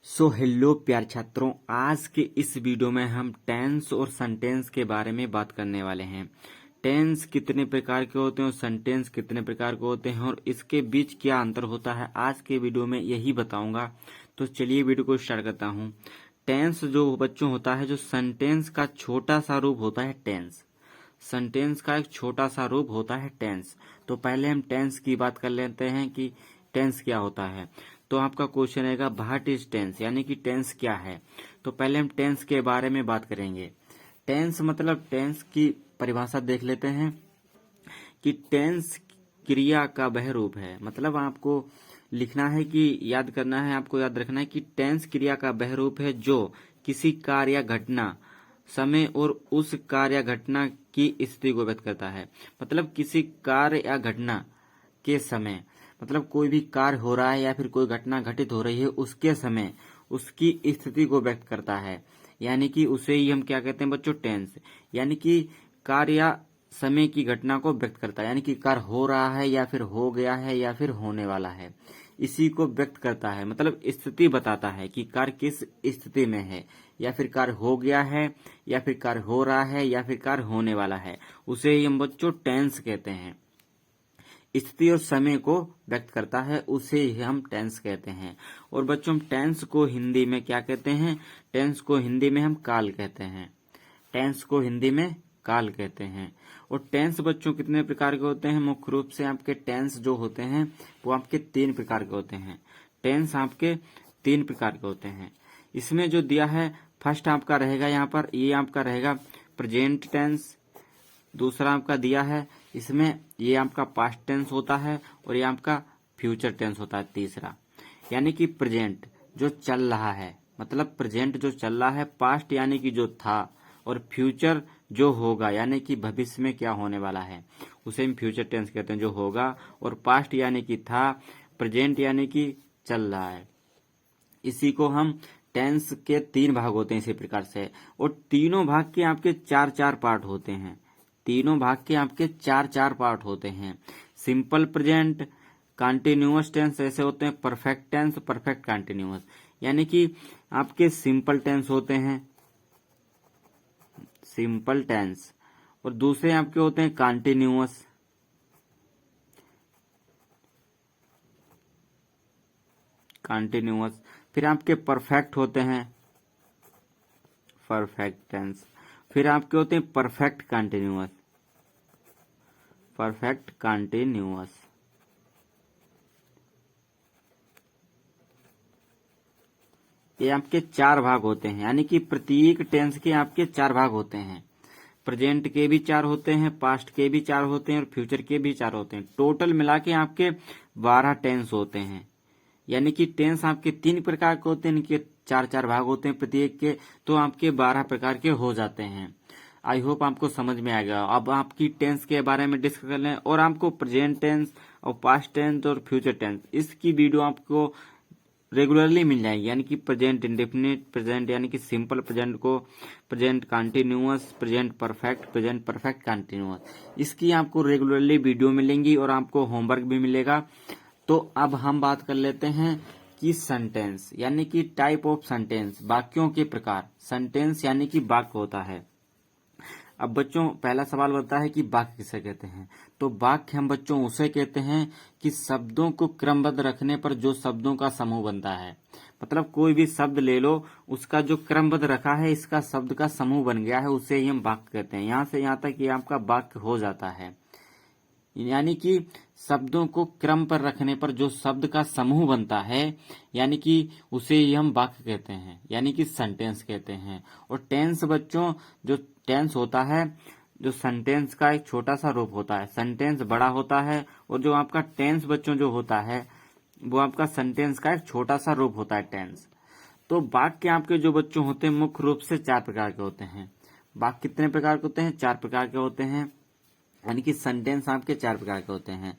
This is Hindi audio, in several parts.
हेलो प्यारे छात्रों, आज के इस वीडियो में हम टेंस और सेंटेंस के बारे में बात करने वाले हैं। टेंस कितने प्रकार के होते हैं और सेंटेंस कितने प्रकार के होते हैं और इसके बीच क्या अंतर होता है, आज के वीडियो में यही बताऊंगा। तो चलिए वीडियो को स्टार्ट करता हूं। टेंस जो बच्चों होता है, जो सेंटेंस का छोटा सा रूप होता है टेंस। सेंटेंस का एक छोटा सा रूप होता है टेंस। तो पहले हम टेंस की बात कर लेते हैं कि टेंस क्या होता है। तो आपका क्वेश्चन रहेगा व्हाट इज टेंस, यानी कि टेंस क्या है। तो पहले हम टेंस के बारे में बात करेंगे। टेंस मतलब टेंस की परिभाषा देख लेते हैं कि टेंस क्रिया का वह रूप है। मतलब आपको लिखना है कि याद करना है, आपको याद रखना है कि टेंस क्रिया का वह रूप है जो किसी कार्य या घटना, समय और उस कार्य या घटना की स्थिति को व्यक्त करता है। मतलब किसी कार्य या घटना के समय, मतलब कोई भी कार्य हो रहा है या फिर कोई घटना घटित हो रही है, उसके समय उसकी स्थिति को व्यक्त करता है। यानी कि उसे ही हम क्या कहते हैं बच्चों, टेंस। यानी कि कार्य या समय की घटना को व्यक्त करता है। यानी कि कार्य हो रहा है या फिर हो गया है या फिर होने वाला है, इसी को व्यक्त करता है। मतलब स्थिति बताता है कि कार्य किस स्थिति में है, या फिर कार्य हो गया है या फिर कार्य हो रहा है या फिर कार्य होने वाला है, उसे ही हम बच्चों टेंस कहते हैं। स्थिति और समय को व्यक्त करता है, उसे ही हम टेंस कहते हैं। और बच्चों हम टेंस को हिंदी में क्या कहते हैं? टेंस को हिंदी में हम काल कहते हैं। टेंस को हिंदी में काल कहते हैं। और टेंस बच्चों कितने प्रकार के होते हैं? मुख्य रूप से आपके टेंस जो होते हैं वो आपके 3 प्रकार के होते हैं। टेंस आपके 3 प्रकार के होते हैं। इसमें जो दिया है, फर्स्ट आपका रहेगा यहाँ पर, ये आपका रहेगा प्रेजेंट टेंस। दूसरा आपका दिया है, इसमें ये आपका पास्ट टेंस होता है और ये आपका फ्यूचर टेंस होता है तीसरा। यानी कि प्रेजेंट जो चल रहा है, मतलब प्रेजेंट जो चल रहा है, पास्ट यानी कि जो था, और फ्यूचर जो होगा यानी कि भविष्य में क्या होने वाला है, उसे हम फ्यूचर टेंस कहते हैं, जो होगा। और पास्ट यानी कि था, प्रेजेंट यानी कि चल रहा है। इसी को हम टेंस के 3 भाग होते हैं इसी प्रकार से। और तीनों भाग के आपके 4-4 पार्ट होते हैं। तीनों भाग के आपके 4-4 पार्ट होते हैं। सिंपल प्रेजेंट, कंटिन्यूअस टेंस ऐसे होते हैं, परफेक्ट टेंस, परफेक्ट कंटिन्यूअस। यानी कि आपके सिंपल टेंस होते हैं, सिंपल टेंस, और दूसरे आपके होते हैं कंटिन्यूअस। कंटिन्यूअस फिर आपके परफेक्ट होते हैं, परफेक्ट टेंस। फिर आपके होते हैं परफेक्ट कंटिन्यूअस, परफेक्ट कंटिन्यूअस। ये आपके 4 भाग होते हैं। यानी कि प्रत्येक टेंस के आपके 4 भाग होते हैं। प्रेजेंट के भी 4 होते हैं, पास्ट के भी 4 होते हैं और फ्यूचर के भी 4 होते हैं। टोटल मिला के आपके 12 टेंस होते हैं। यानी कि टेंस आपके 3 प्रकार के होते हैं, इनके 4-4 भाग होते हैं प्रत्येक के, तो आपके 12 प्रकार के हो जाते हैं। आई होप आपको समझ में आ गया। अब आपकी टेंस के बारे में डिस्कस कर लें, और आपको प्रेजेंट टेंस और पास्ट टेंस और फ्यूचर टेंस, इसकी वीडियो आपको रेगुलरली मिल जाएगी। यानी कि प्रेजेंट इंडेफिनिट प्रेजेंट, यानी कि सिंपल प्रेजेंट को, present continuous, present perfect, present perfect continuous, इसकी आपको रेगुलरली वीडियो मिलेंगी और आपको होमवर्क भी मिलेगा। तो अब हम बात कर लेते हैं कि सेंटेंस, यानी कि टाइप ऑफ सेंटेंस, वाक्यों के प्रकार। सेंटेंस यानी कि वाक्य होता है। अब बच्चों पहला सवाल बनता है कि वाक्य किसे कहते हैं? तो वाक्य हम बच्चों उसे कहते हैं कि शब्दों को क्रमबद्ध रखने पर जो शब्दों का समूह बनता है। मतलब कोई भी शब्द ले लो, उसका जो क्रमबद्ध रखा है, इसका शब्द का समूह बन गया है, उसे ही हम वाक्य कहते हैं। यहाँ से यहाँ तक ये आपका वाक्य हो जाता है। यानी कि शब्दों को क्रम पर रखने पर जो शब्द का समूह बनता है, यानी कि उसे ही हम वाक्य कहते हैं, यानी कि सेंटेंस कहते हैं। और टेंस बच्चों, जो टेंस होता है, जो सेंटेंस का एक छोटा सा रूप होता है। सेंटेंस बड़ा होता है, और जो आपका टेंस बच्चों जो होता है, वो आपका सेंटेंस का एक छोटा सा रूप होता है, टेंस। तो वाक्य आपके जो बच्चों होते हैं मुख्य रूप से 4 प्रकार के होते हैं। वाक्य कितने प्रकार के होते हैं? 4 प्रकार के होते हैं। यानी कि सेंटेंस आपके 4 प्रकार के होते हैं।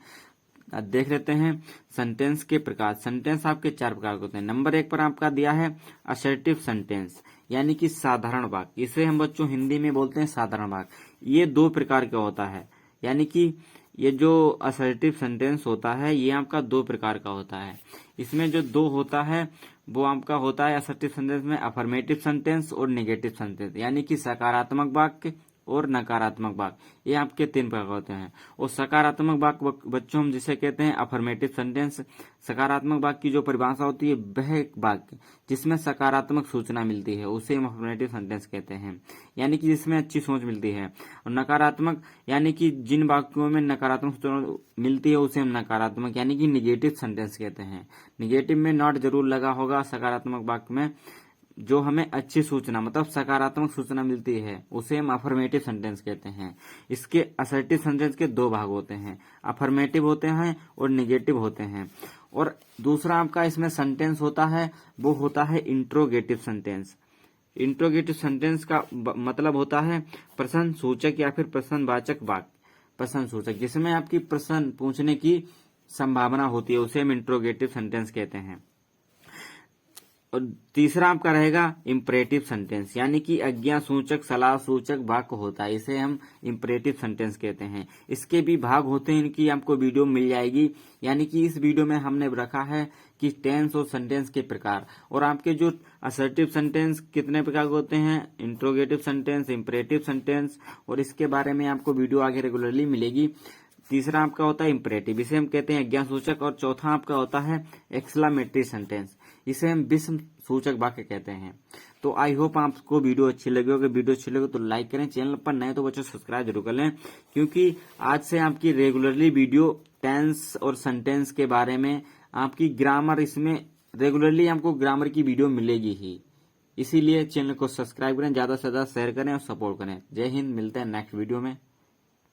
अब देख लेते हैं सेंटेंस के प्रकार। सेंटेंस आपके 4 प्रकार के होते हैं। नंबर 1 पर आपका दिया है असर्टिव सेंटेंस, यानी कि साधारण वाक्य। इसे हम बच्चों हिंदी में बोलते हैं साधारण वाक्य। ये 2 प्रकार का होता है। यानी कि ये जो असर्टिव सेंटेंस होता है, ये आपका 2 प्रकार का होता है। इसमें जो 2 होता है वो आपका होता है असर्टिव सेंटेंस में अफर्मेटिव सेंटेंस और नेगेटिव सेंटेंस, यानी कि सकारात्मक वाक्य और नकारात्मक वाक्य, ये आपके 3 प्रकार होते हैं। और सकारात्मक वाक्य बच्चों हम जिसे कहते हैं अफर्मेटिव सेंटेंस। सकारात्मक वाक्य की जो परिभाषा होती है वह वाक्य जिसमें सकारात्मक सूचना मिलती है उसे हम अफर्मेटिव सेंटेंस कहते हैं, यानी कि जिसमें अच्छी सोच मिलती है। और नकारात्मक यानी कि जिन वाक्यों में नकारात्मक सूचना मिलती है उसे हम नकारात्मक यानी कि निगेटिव सेंटेंस कहते हैं। निगेटिव में नॉट जरूर लगा होगा। सकारात्मक वाक्य में जो हमें अच्छी सूचना मतलब सकारात्मक सूचना मिलती है उसे हम अफर्मेटिव सेंटेंस कहते हैं। इसके असर्टिव सेंटेंस के 2 भाग होते हैं, अफर्मेटिव होते हैं और निगेटिव होते हैं। और दूसरा आपका इसमें सेंटेंस होता है वो होता है इंट्रोगेटिव सेंटेंस। इंट्रोगेटिव सेंटेंस का मतलब होता है प्रश्न सूचक या फिर प्रश्नवाचक वाक्य, प्रश्न सूचक जिसमें आपकी प्रश्न पूछने की संभावना होती है उसे हम इंट्रोगेटिव सेंटेंस कहते हैं। और तीसरा आपका रहेगा इंपरेटिव सेंटेंस, यानी कि आज्ञा सूचक सलाह सूचक वाक्य होता है, इसे हम इंपरेटिव सेंटेंस कहते हैं। इसके भी भाग होते हैं, इनकी आपको वीडियो मिल जाएगी। यानी कि इस वीडियो में हमने रखा है कि टेंस और सेंटेंस के प्रकार, और आपके जो असर्टिव सेंटेंस कितने प्रकार के होते हैं, इंट्रोगेटिव सेंटेंस, इंपरेटिव सेंटेंस, और इसके बारे में आपको वीडियो आगे रेगुलरली मिलेगी। तीसरा आपका होता है इंपरेटिव, इसे हम कहते हैं आज्ञा सूचक। और चौथा आपका होता है एक्सक्लेमेटरी सेंटेंस, इसे हम विस्मय सूचक वाक्य कहते हैं। तो आई होप आपको वीडियो अच्छी लगी होगी। वीडियो अच्छी लगे तो लाइक करें, चैनल पर नए तो बच्चों सब्सक्राइब जरूर कर लें, क्योंकि आज से आपकी रेगुलरली वीडियो टेंस और सेंटेंस के बारे में, आपकी ग्रामर, इसमें रेगुलरली आपको ग्रामर की वीडियो मिलेगी ही। इसीलिए चैनल को सब्सक्राइब करें, ज्यादा से ज्यादा शेयर करें और सपोर्ट करें। जय हिंद, मिलते हैं नेक्स्ट वीडियो में।